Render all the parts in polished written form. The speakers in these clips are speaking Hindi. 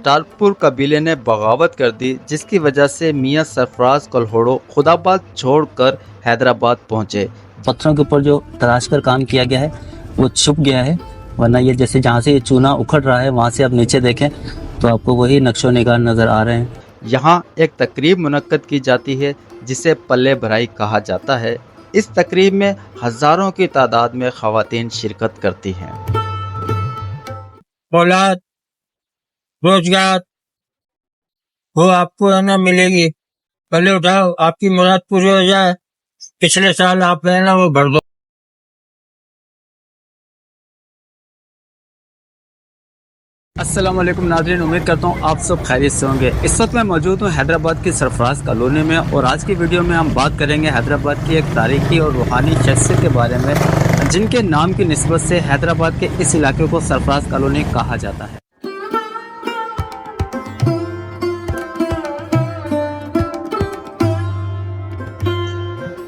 टालपुर कबीले ने बगावत कर दी, जिसकी वजह से मियां सरफराज कलहोड़ो खुदाबाद छोड़कर हैदराबाद पहुंचे। पत्थरों के ऊपर जो तराश कर काम किया गया है वो छुप गया है, वरना ये जैसे जहाँ से ये चूना उखड़ रहा है वहाँ से आप नीचे देखें तो आपको वही नक्शो निगार नज़र आ रहे हैं। यहाँ एक तकरीब मुनक्कद की जाती है जिसे पल्ले भराई कहा जाता है। इस तकरीब में हजारों की तादाद में खवातीन शिरकत करती हैं। औलाद रोजगार वो आपको है ना मिलेगी, पहले उठाओ, आपकी मुराद पूरी हो जाए। पिछले साल आप है ना वो भर दो। अस्सलाम वालेकुम नाज़रीन, उम्मीद करता हूँ आप सब खैरियत से होंगे। इस वक्त मैं मौजूद हूँ हैदराबाद की सरफराज कॉलोनी में और आज की वीडियो में हम बात करेंगे हैदराबाद की एक तारीखी और रूहानी शख्सियत के बारे में जिनके नाम की निस्बत से हैदराबाद के इस इलाके को सरफराज कॉलोनी कहा जाता है।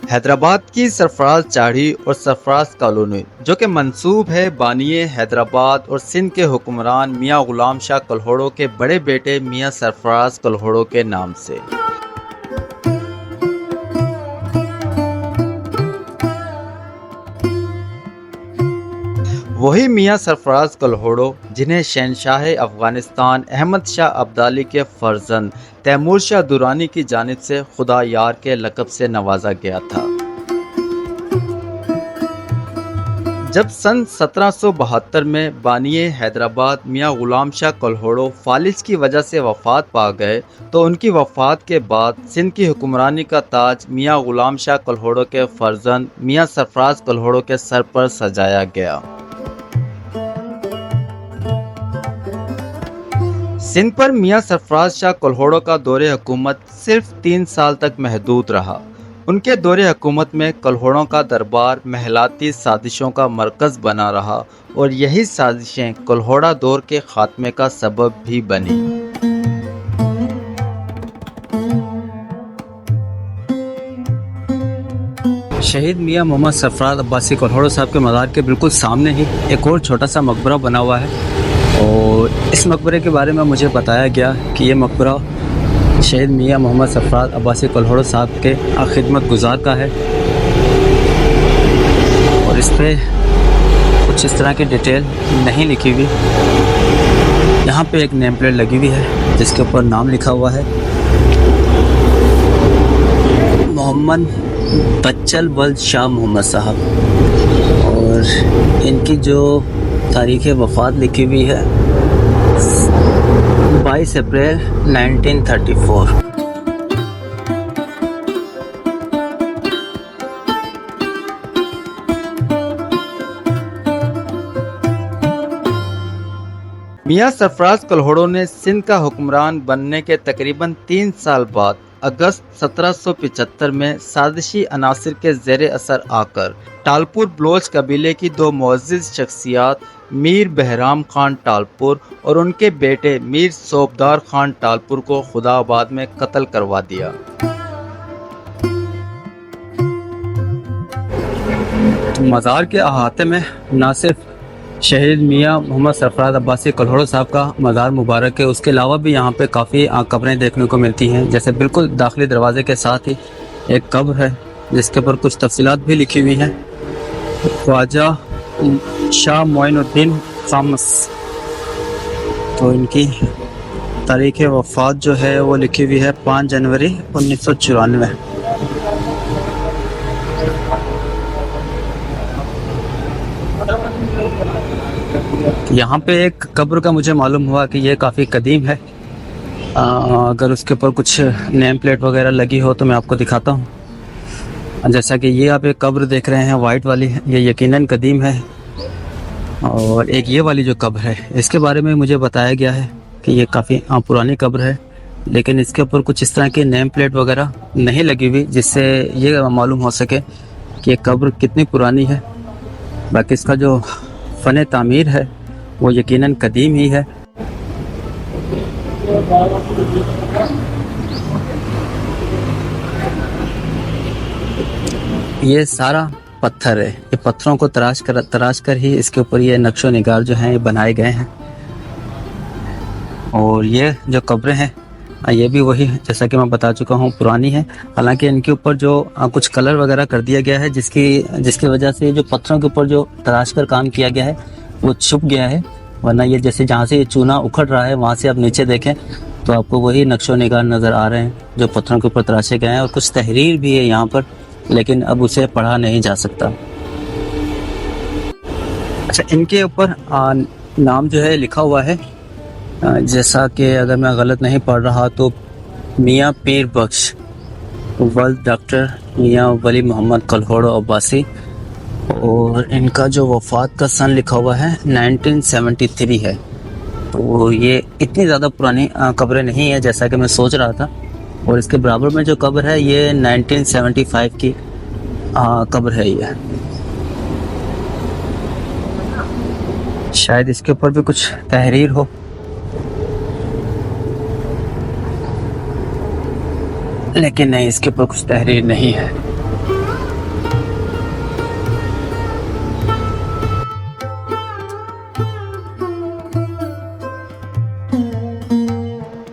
हैदराबाद की सरफराज चाढ़ी और सरफराज कॉलोनी जो कि मंसूब है बानिए हैदराबाद और सिंध के हुक्मरान मियां गुलाम शाह कलहोड़ो के बड़े बेटे मियां सरफराज कलहोड़ो के नाम से। वही मियां सरफराज कलहोड़ो जिन्हें शहनशाह अफगानिस्तान अहमद शाह अब्दाली के फर्जंद तैमूर शाह दुरानी की जानिब से खुदा यार के लक़ब से नवाजा गया था। जब सन 1772 में बानिए हैदराबाद मियां गुलाम शाह कलहोड़ो फालिज की वजह से वफ़ात पा गए तो उनकी वफ़ात के बाद सिंध की हुक्मरानी का ताज मियां गुलाम शाह कलहोड़ो के फर्जंद मियां सरफराज कलहोड़ो के सर पर सजाया गया। सिंध पर मियां सरफराज शाह कलहोड़ो का दौरे हुकूमत सिर्फ 3 साल तक महदूद रहा। उनके दौरे हुकूमत में कलहोड़ों का दरबार महलाती साजिशों का मरकज़ बना रहा और यही साजिशें कलहोड़ा दौर के खात्मे का सबब भी बनी। शहीद मियां मोहम्मद सरफराज अब्बासी कलहोड़ो साहब के मज़ार के बिल्कुल सामने ही एक और छोटा सा मकबरा बना हुआ है और इस मकबरे के बारे में मुझे बताया गया कि ये मकबरा शहीद मियां मोहम्मद सरफराज अब्बासी कलहोड़ो साहब के खिदमत गुजार का है और इस पर कुछ इस तरह की डिटेल नहीं लिखी हुई। यहाँ पे एक नेम प्लेट लगी हुई है जिसके ऊपर नाम लिखा हुआ है मोहम्मद बच्चल वल्द शाह मोहम्मद साहब और इनकी जो तारीख़ वफ़ात लिखी हुई है 22 अप्रैल 1934। मियां सरफराज कलहोड़ो ने सिंध का हुक्मरान बनने के तकरीबन 3 साल बाद अगस्त 1775 में साजिशी अनासिर के ज़ेरे असर आकर टालपुर बलोच कबीले की 2 मुअज़्ज़िज़ शख्सियात मीर बहराम खान टालपुर और उनके बेटे मीर सोबदार खान टालपुर को खुदाबाद में कत्ल करवा दिया। मज़ार के अहाते में न सिर्फ शहीद मियां मोहम्मद सरफराज अब्बासी कलहोड़ो साहब का मज़ार मुबारक है, उसके अलावा भी यहाँ पे काफ़ी कब्रें देखने को मिलती हैं। जैसे बिल्कुल दाखिली दरवाजे के साथ ही एक कब्र है जिसके ऊपर कुछ तफसीलात भी लिखी हुई हैं। ख्वाजा शाह मोइनुद्दीन खामस, तो इनकी तारीख़ वफ़ात जो है वो लिखी हुई है 5 जनवरी 1994। यहाँ पे एक कब्र का मुझे मालूम हुआ कि ये काफ़ी कदीम है। अगर उसके ऊपर कुछ नेम प्लेट वगैरह लगी हो तो मैं आपको दिखाता हूँ। जैसा कि ये आप एक कब्र देख रहे हैं वाइट वाली, ये यकीनन कदीम है। और एक ये वाली जो कब्र है इसके बारे में मुझे बताया गया है कि ये काफ़ी पुरानी कब्र है, लेकिन इसके ऊपर कुछ इस तरह की नेम प्लेट वगैरह नहीं लगी हुई जिससे ये मालूम हो सके कि ये कब्र कितनी पुरानी है। बाकी इसका जो फ़न तामीर है वो यकीनन कदीम ही है। ये सारा पत्थर है, ये पत्थरों को तराश कर ही इसके ऊपर ये नक्शो निगार जो हैं ये बनाए गए हैं। और ये जो कब्रें हैं ये भी वही जैसा कि मैं बता चुका हूँ पुरानी है। हालांकि इनके ऊपर जो कुछ कलर वगैरह कर दिया गया है जिसकी वजह से जो पत्थरों के ऊपर जो तराश कर काम किया गया है वो छुप गया है। वरना ये जैसे जहाँ से ये चूना उखड़ रहा है वहाँ से आप नीचे देखें तो आपको वही नक्शो निगार नज़र आ रहे हैं जो पत्थरों के ऊपर तराशे गए हैं। और कुछ तहरीर भी है यहाँ पर, लेकिन अब उसे पढ़ा नहीं जा सकता। अच्छा, इनके ऊपर नाम जो है लिखा हुआ है, जैसा कि अगर मैं गलत नहीं पढ़ रहा तो मियाँ पीर बख्श वल्द डॉक्टर मियाँ वली मोहम्मद कलहोड़ो अब्बासी। और इनका जो वफ़ात का सन लिखा हुआ है 1973 है। तो ये इतनी ज़्यादा पुरानी कब्रें नहीं है जैसा कि मैं सोच रहा था। और इसके बराबर में जो कब्र है ये 1975 की कब्र है। ये शायद इसके ऊपर भी कुछ तहरीर हो। लेकिन नहीं, इसके ऊपर कुछ तहरीर नहीं है।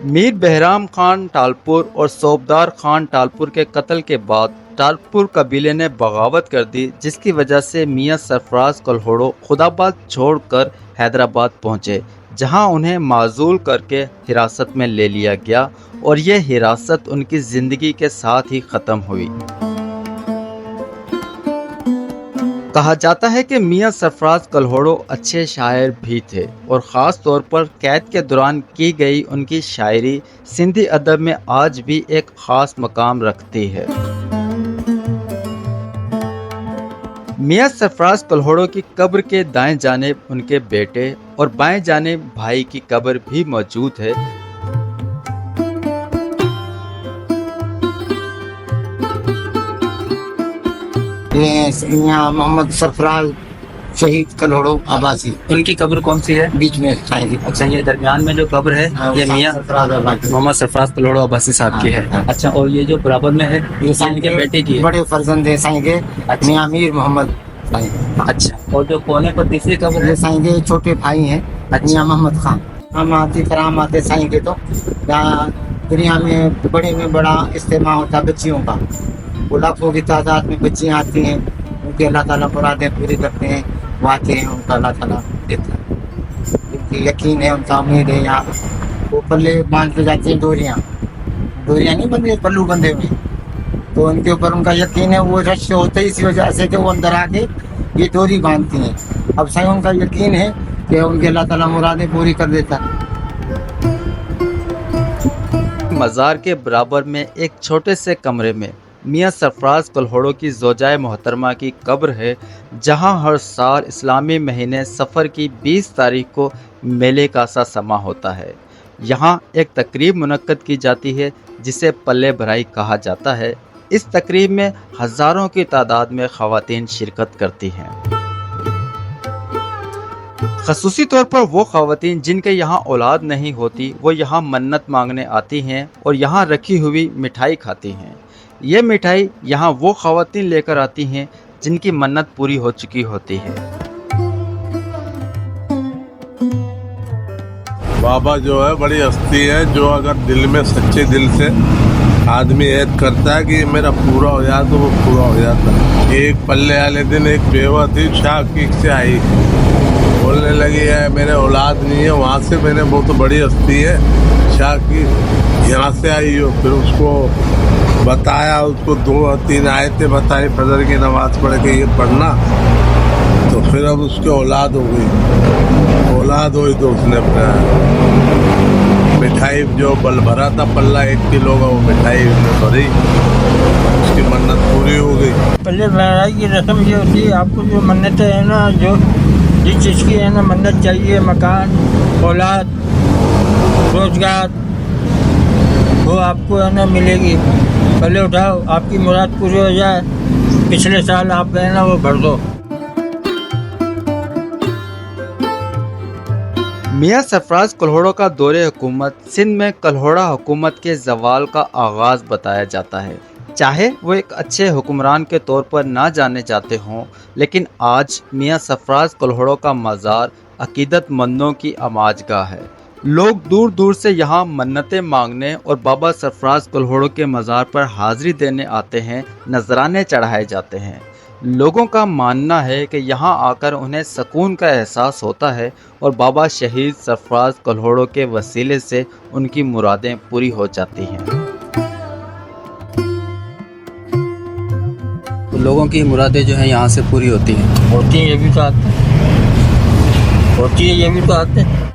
मीर बहराम खान टालपुर और सोबदार खान टालपुर के कत्ल के बाद टालपुर कबीले ने बगावत कर दी, जिसकी वजह से मियाँ सरफराज कलहोड़ो खुदाबाद छोड़कर हैदराबाद पहुँचे, जहां उन्हें माजूल करके हिरासत में ले लिया गया और ये हिरासत उनकी ज़िंदगी के साथ ही ख़त्म हुई। कहा जाता है कि मियाँ सरफराज कलहोड़ो अच्छे शायर भी थे और ख़ास तौर पर कैद के दौरान की गई उनकी शायरी सिंधी अदब में आज भी एक ख़ास मकाम रखती है। मियाँ सरफराज कलहोड़ो की कब्र के दाएं जानिब उनके बेटे और बाएं जानिब भाई की कब्र भी मौजूद है। यहाँ मोहम्मद सरफराज शहीद कलहोड़ो आबासी, उनकी कब्र कौन सी है? बीच में शायद। अच्छा, ये दरमियान में जो कब्र है ये मियाँ मोहम्मद सरफराज कलहोड़ो अब्बासी साहब की है। अच्छा, और ये जो बराबर में है ये इनके बेटे की है? बड़े फर्जंद है साईं के, मियाँ मीर मोहम्मद। अच्छा, और जो कोने पर तीसरी कब्र है साईं के छोटे भाई हैं मियाँ मोहम्मद खान। हम आते फराम आते साईं के, तो यहाँ दुनिया में बड़े में बड़ा इस्तेमाल होता है बच्चियों का। वो लाखों की तादाद में बच्चियाँ आती हैं, उनके अल्लाह ताला मुरादें पूरी करते हैं, वो आते हैं, उनका अल्लाह ताला देता है। उनकी यकीन है, उनका उम्मीद है। यहाँ वो पल्ले बांध के जाती हैं, डोरियाँ नहीं बंधे, पल्लू बंधे हुए, तो उनके ऊपर उनका यकीन है। वो रश होते ही इसी वजह से कि वो अंदर आके ये डोरी बांधती हैं। अब सही उनका यकीन है कि उनके अल्लाह ताला मुरादें पूरी कर देता है। मज़ार के बराबर में एक छोटे से कमरे में मियाँ सरफराज कलहोड़ो की ज़ौजाए मोहतरमा की कब्र है, जहां हर साल इस्लामी महीने सफ़र की 20 तारीख को मेले का सा समा होता है। यहां एक तकरीब मुनक्कद की जाती है जिसे पल्ले भराई कहा जाता है। इस तकरीब में हज़ारों की तादाद में ख़वातीन शिरकत करती हैं। ख़ुसूसी तौर पर वो ख़वातीन जिनके यहाँ औलाद नहीं होती, वो यहाँ मन्नत मांगने आती हैं और यहाँ रखी हुई मिठाई खाती हैं। ये मिठाई यहाँ वो ख़वातीन लेकर आती हैं जिनकी मन्नत पूरी हो चुकी होती है। बाबा जो है बड़ी हस्ती है, जो अगर दिल में सच्चे दिल से आदमी ऐद करता है कि मेरा पूरा हो जाए तो वो पूरा हो जाता है। एक पल्ले वाले दिन एक बेवा थी, शाकीक से आई, बोलने लगी है मेरे औलाद नहीं है। वहाँ से मैंने, वो तो बड़ी हस्ती है शाकीक, यहाँ से आई हो। फिर उसको बताया, उसको 2-3 आयतें बताई, फजर की नमाज पढ़ के ये पढ़ना, तो फिर अब उसकी औलाद हो गई। औलाद हुई तो उसने मिठाई जो बल भरा था पल्ला 1 किलो का, वो मिठाई भरी, उसकी मन्नत पूरी हो गई। पहले लड़ाई की रस्म ये होती है, आपको जो मन्नतें है ना, जो जिस चीज़ की है ना मन्नत चाहिए, मकान, औलाद, रोजगार, वो आपको है ना मिलेगी। पहले उठाओ, आपकी मुराद पूरी हो जाए। पिछले साल आप गए ना, वो भर दो। मियाँ सरफराज कलहोड़ो का दौरे हुकूमत सिंध में कलहोड़ा हुकूमत के जवाल का आगाज़ बताया जाता है। चाहे वो एक अच्छे हुक्मरान के तौर पर ना जाने जाते हों, लेकिन आज मियाँ सरफराज कलहोड़ो का मज़ार अकीदतमंदों की अमाजगाह है। लोग दूर दूर से यहाँ मन्नतें मांगने और बाबा सरफराज कल्होड़ो के मज़ार पर हाजिरी देने आते हैं, नजराने चढ़ाए जाते हैं। लोगों का मानना है कि यहाँ आकर उन्हें सुकून का एहसास होता है और बाबा शहीद सरफराज कल्होड़ो के वसीले से उनकी मुरादें पूरी हो जाती हैं। तो लोगों की मुरादें जो हैं यहाँ से पूरी होती हैं। होती है ये भी तो आते हैं, होती है ये भी तो आते हैं।